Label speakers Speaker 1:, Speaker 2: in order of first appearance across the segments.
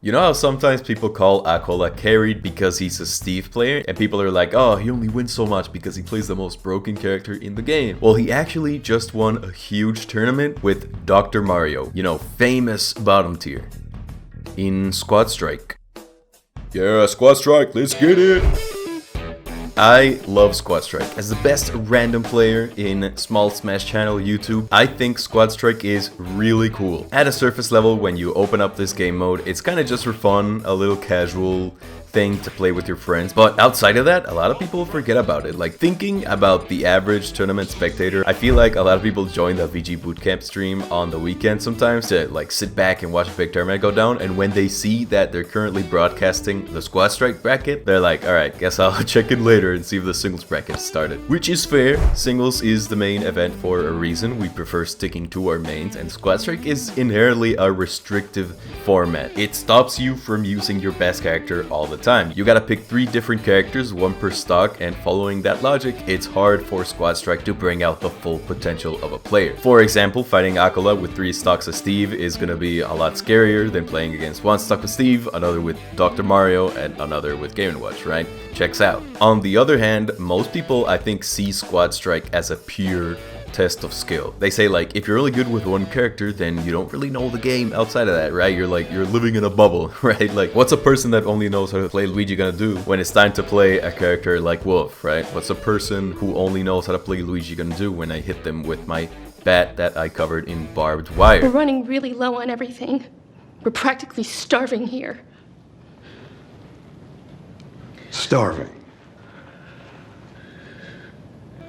Speaker 1: You know how sometimes people call Akola carried because he's a Steve player, and people are like, oh, he only wins so much because he plays the most broken character in the game. Well, he actually just won a huge tournament with Dr. Mario, you know, famous bottom tier, in Squad Strike. Yeah, Squad Strike, let's get it! I love Squad Strike. As the best random player in Small Smash Channel YouTube, I think Squad Strike is really cool. At a surface level, when you open up this game mode, it's kind of just for fun, a little casual thing to play with your friends, but outside of that, a lot of people forget about it. Like, thinking about the average tournament spectator, I feel like a lot of people join the VG Bootcamp stream on the weekend sometimes to like sit back and watch a big tournament go down, and when they see that they're currently broadcasting the Squad Strike bracket, they're like, alright, guess I'll check in later and see if the singles bracket is started. Which is fair. Singles is the main event for a reason. We prefer sticking to our mains, and Squad Strike is inherently a restrictive format. It stops you from using your best character all the time. You gotta pick 3 different characters, 1 per stock, and following that logic, it's hard for Squad Strike to bring out the full potential of a player. For example, fighting Akola with 3 stocks of Steve is gonna be a lot scarier than playing against 1 stock of Steve, another with Dr. Mario, and another with Game & Watch, right? Checks out. On the other hand, most people, I think, see Squad Strike as a pure test of skill. They say, like, if you're only good with 1 character, then you don't really know the game outside of that, right? You're living in a bubble, right? Like, what's a person that only knows how to play Luigi gonna do when it's time to play a character like Wolf, right? What's a person who only knows how to play Luigi gonna do when I hit them with my bat that I covered in barbed wire?
Speaker 2: We're running really low on everything. We're practically starving here.
Speaker 3: Starving?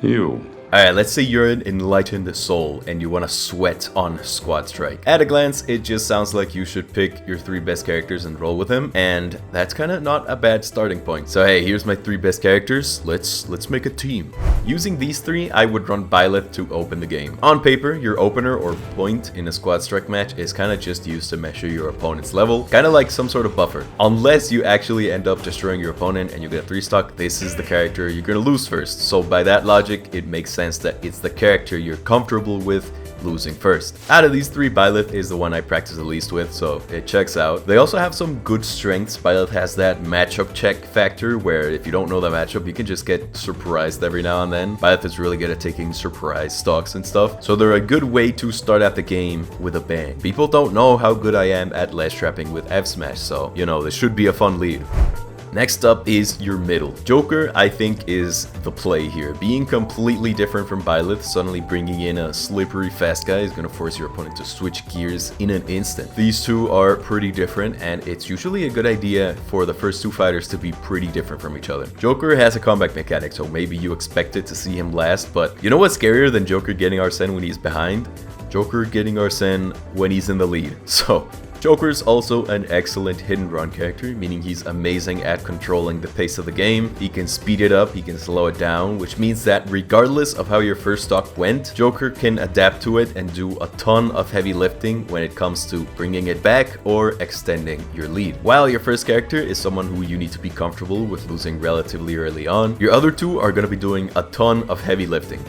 Speaker 3: You.
Speaker 1: Alright, let's say you're an enlightened soul and you want to sweat on Squad Strike. At a glance, it just sounds like you should pick your 3 best characters and roll with them, and that's kind of not a bad starting point. So hey, here's my 3 best characters, let's make a team. Using these 3, I would run Byleth to open the game. On paper, your opener or point in a Squad Strike match is kind of just used to measure your opponent's level, kind of like some sort of buffer. Unless you actually end up destroying your opponent and you get a 3 stock, this is the character you're gonna lose first. So by that logic, it makes sense that it's the character you're comfortable with losing first. Out of these 3, Byleth is the one I practice the least with, so it checks out. They also have some good strengths. Byleth has that matchup check factor where if you don't know the matchup, you can just get surprised every now and then. Byleth is really good at taking surprise stocks and stuff, so they're a good way to start out the game with a bang. People don't know how good I am at ledge trapping with F Smash, so you know, this should be a fun lead. Next up is your middle. Joker, I think, is the play here. Being completely different from Byleth, suddenly bringing in a slippery fast guy is going to force your opponent to switch gears in an instant. These 2 are pretty different, and it's usually a good idea for the first 2 fighters to be pretty different from each other. Joker has a comeback mechanic, so maybe you expected to see him last, but you know what's scarier than Joker getting Arsene when he's behind? Joker getting Arsene when he's in the lead. So Joker's also an excellent hit and run character, meaning he's amazing at controlling the pace of the game. He can speed it up, he can slow it down, which means that regardless of how your first stock went, Joker can adapt to it and do a ton of heavy lifting when it comes to bringing it back or extending your lead. While your first character is someone who you need to be comfortable with losing relatively early on, your other 2 are going to be doing a ton of heavy lifting.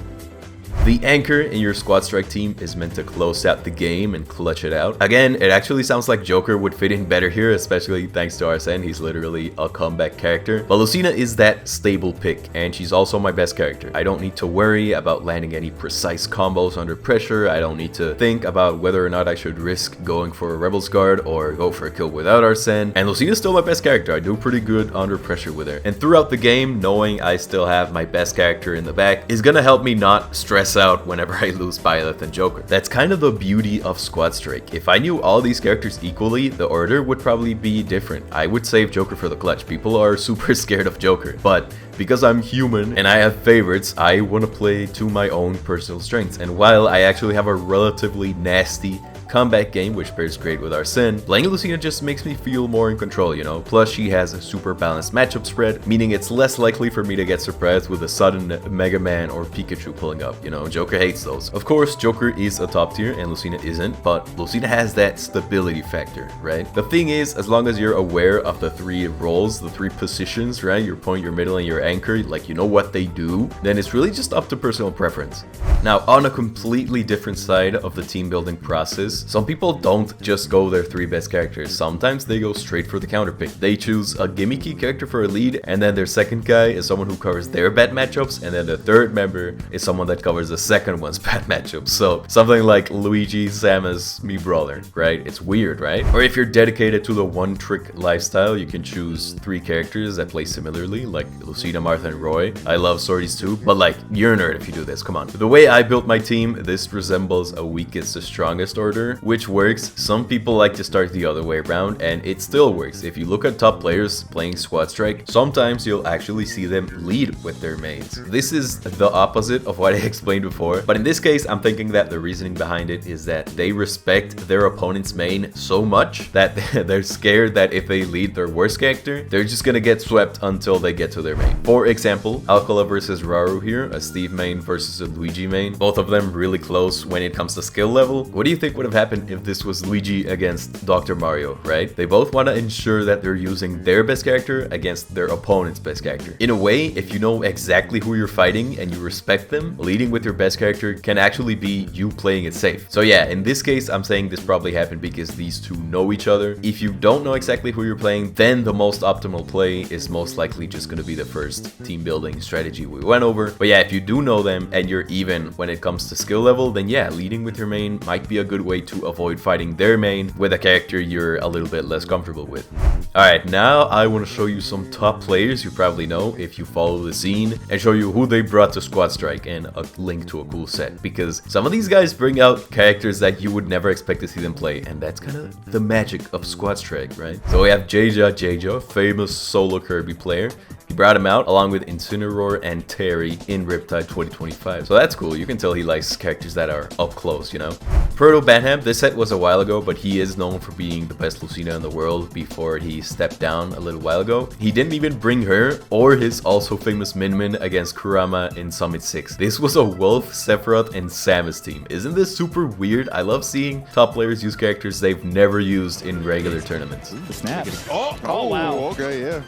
Speaker 1: The anchor in your Squad Strike team is meant to close out the game and clutch it out. Again, it actually sounds like Joker would fit in better here, especially thanks to Arsene. He's literally a comeback character. But Lucina is that stable pick, and she's also my best character. I don't need to worry about landing any precise combos under pressure. I don't need to think about whether or not I should risk going for a Rebel's Guard or go for a kill without Arsene. And Lucina's still my best character. I do pretty good under pressure with her. And throughout the game, knowing I still have my best character in the back is gonna help me not stress out whenever I lose Byleth and Joker. That's kind of the beauty of Squad Strike. If I knew all these characters equally, the order would probably be different. I would save Joker for the clutch. People are super scared of Joker, but because I'm human and I have favorites, I want to play to my own personal strengths. And while I actually have a relatively nasty comeback game, which pairs great with Arsene, playing Lucina just makes me feel more in control, you know? Plus, she has a super balanced matchup spread, meaning it's less likely for me to get surprised with a sudden Mega Man or Pikachu pulling up, you know? Joker hates those. Of course, Joker is a top tier and Lucina isn't, but Lucina has that stability factor, right? The thing is, as long as you're aware of the 3 roles, the 3 positions, right? Your point, your middle, and your anchor, like you know what they do, then it's really just up to personal preference. Now, on a completely different side of the team building process, because some people don't just go their 3 best characters. Sometimes they go straight for the counter pick. They choose a gimmicky character for a lead, and then their second guy is someone who covers their bad matchups, and then the third member is someone that covers the second one's bad matchups. So something like Luigi, Samus, me Brawler, right? It's weird, right? Or if you're dedicated to the one-trick lifestyle, you can choose 3 characters that play similarly, like Lucina, Martha, and Roy. I love Swordies too, but like, you're a nerd if you do this, come on. The way I built my team, this resembles a weakest to strongest order, which works. Some people like to start the other way around, and it still works. If you look at top players playing Squad Strike, sometimes you'll actually see them lead with their mains. This is the opposite of what I explained before, but in this case, I'm thinking that the reasoning behind it is that they respect their opponent's main so much that they're scared that if they lead their worst character, they're just gonna get swept until they get to their main. For example, Alcala versus Raru here, a Steve main versus a Luigi main. Both of them really close when it comes to skill level. What do you think would have happened if this was Luigi against Dr. Mario, right? They both want to ensure that they're using their best character against their opponent's best character. In a way, if you know exactly who you're fighting and you respect them, leading with your best character can actually be you playing it safe. So yeah, in this case, I'm saying this probably happened because these two know each other. If you don't know exactly who you're playing, then the most optimal play is most likely just going to be the first team building strategy we went over. But yeah, if you do know them and you're even when it comes to skill level, then yeah, leading with your main might be a good way to avoid fighting their main with a character you're a little bit less comfortable with. Alright, now I want to show you some top players you probably know if you follow the scene, and show you who they brought to Squad Strike and a link to a cool set, because some of these guys bring out characters that you would never expect to see them play, and that's kind of the magic of Squad Strike, right? So we have Jaja, famous solo Kirby player. He brought him out along with Incineroar and Terry in Riptide 2025. So that's cool. You can tell he likes characters that are up close, you know? Proto Banham, this set was a while ago, but he is known for being the best Lucina in the world before he stepped down a little while ago. He didn't even bring her or his also famous Min Min against Kurama in Summit 6. This was a Wolf, Sephiroth, and Samus team. Isn't this super weird? I love seeing top players use characters they've never used in regular tournaments.
Speaker 4: The snap.
Speaker 5: Oh, wow. Okay, yeah.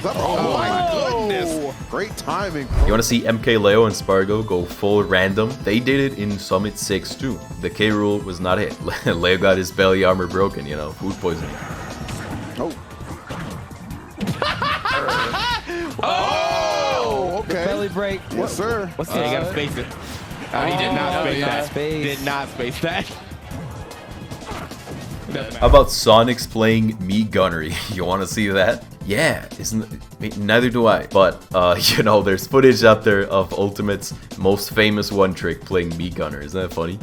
Speaker 5: Oh, my goodness. Great timing.
Speaker 1: You want to see MK Leo and Spargo go full random? They did it in Summit 6 too. The K rule was not it. Leo got his belly armor broken, you know, food poisoning.
Speaker 5: Oh. Oh, okay.
Speaker 4: Belly break.
Speaker 5: Yes, sir.
Speaker 4: What's
Speaker 6: Yeah, you gotta space it. Oh, he did not space that. Did not space that.
Speaker 1: How about Sonic's playing me gunnery? You want to see that? Yeah, neither do I. But you know, there's footage out there of Ultimate's most famous one trick playing me gunner. Isn't that funny?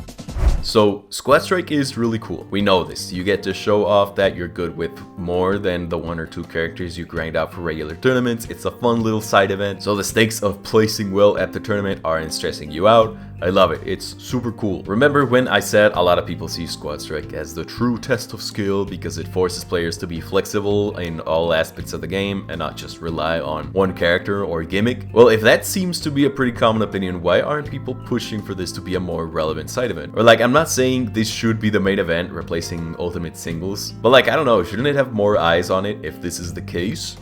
Speaker 1: So Squad Strike is really cool. We know this. You get to show off that you're good with more than the 1 or 2 characters you grind out for regular tournaments. It's a fun little side event. So the stakes of placing well at the tournament aren't stressing you out. I love it. It's super cool. Remember when I said a lot of people see Squad Strike as the true test of skill because it forces players to be flexible in all aspects of the game and not just rely on one character or gimmick? Well, if that seems to be a pretty common opinion, why aren't people pushing for this to be a more relevant side event? Or like, I'm not saying this should be the main event replacing Ultimate Singles, but like, I don't know, shouldn't it have more eyes on it if this is the case?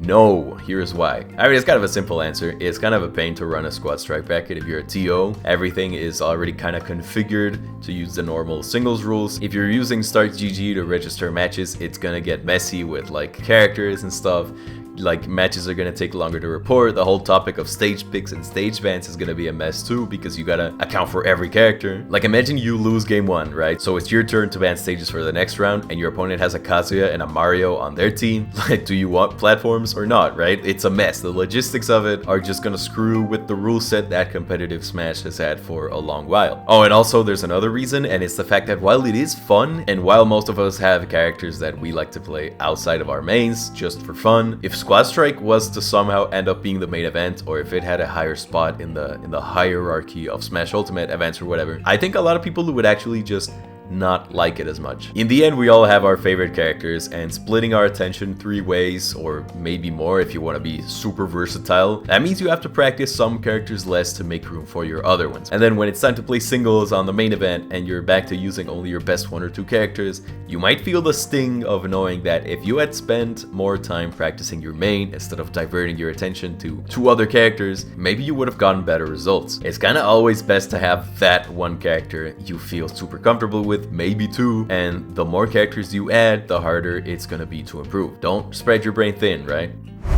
Speaker 1: No, here's why. I mean, it's kind of a simple answer. It's kind of a pain to run a Squad Strike bracket if you're a TO. Everything is already kind of configured to use the normal singles rules. If you're using Start GG to register matches, it's gonna get messy with like characters and stuff. Like, matches are gonna take longer to report. The whole topic of stage picks and stage bans is gonna be a mess too, because you gotta account for every character. Like, imagine you lose game 1, right? So it's your turn to ban stages for the next round, and your opponent has a Kazuya and a Mario on their team. Like, do you want platforms or not, right? It's a mess. The logistics of it are just gonna screw with the rule set that competitive Smash has had for a long while. Oh, and also there's another reason, and it's the fact that while it is fun, and while most of us have characters that we like to play outside of our mains just for fun, if Squad Strike was to somehow end up being the main event, or if it had a higher spot in the hierarchy of Smash Ultimate events or whatever, I think a lot of people would actually just not like it as much. In the end, we all have our favorite characters, and splitting our attention 3 ways, or maybe more if you want to be super versatile, that means you have to practice some characters less to make room for your other ones. And then when it's time to play singles on the main event and you're back to using only your best 1 or 2 characters, you might feel the sting of knowing that if you had spent more time practicing your main instead of diverting your attention to 2 other characters, maybe you would have gotten better results. It's kind of always best to have that one character you feel super comfortable with with maybe 2, and the more characters you add, the harder it's gonna be to improve. Don't spread your brain thin, right?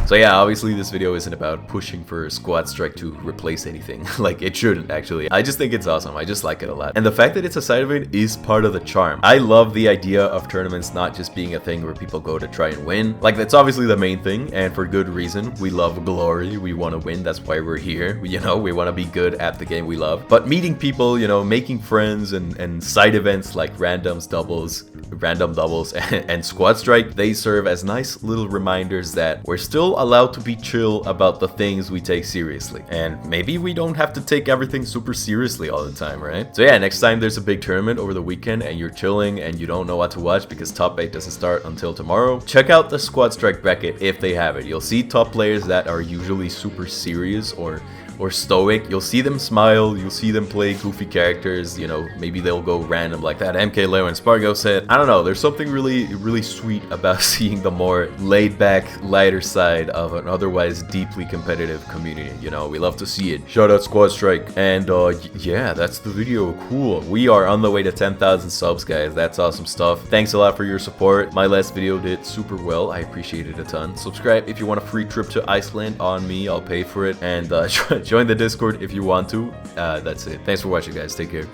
Speaker 1: So yeah, obviously this video isn't about pushing for Squad Strike to replace anything. Like, it shouldn't actually. I just think it's awesome. I just like it a lot. And the fact that it's a side event is part of the charm. I love the idea of tournaments not just being a thing where people go to try and win. Like, that's obviously the main thing, and for good reason. We love glory. We want to win. That's why we're here. You know, we want to be good at the game we love. But meeting people, you know, making friends and side events like random doubles, and Squad Strike, they serve as nice little reminders that we're still allowed to be chill about the things we take seriously. And maybe we don't have to take everything super seriously all the time, right? So yeah, next time there's a big tournament over the weekend and you're chilling and you don't know what to watch because top 8 doesn't start until tomorrow, check out the Squad Strike bracket if they have it. You'll see top players that are usually super serious or stoic. You'll see them smile, you'll see them play goofy characters, you know, maybe they'll go random like that MK Leo and Spargo said. I don't know, there's something really sweet about seeing the more laid back, lighter side of an otherwise deeply competitive community. You know, we love to see it. Shout out Squad Strike. And yeah, that's the video. Cool. We are on the way to 10,000 subs, guys. That's awesome stuff. Thanks a lot for your support. My last video did super well. I appreciate it a ton. Subscribe if you want a free trip to Iceland on me. I'll pay for it. And join the Discord if you want to. That's it. Thanks for watching, guys. Take care.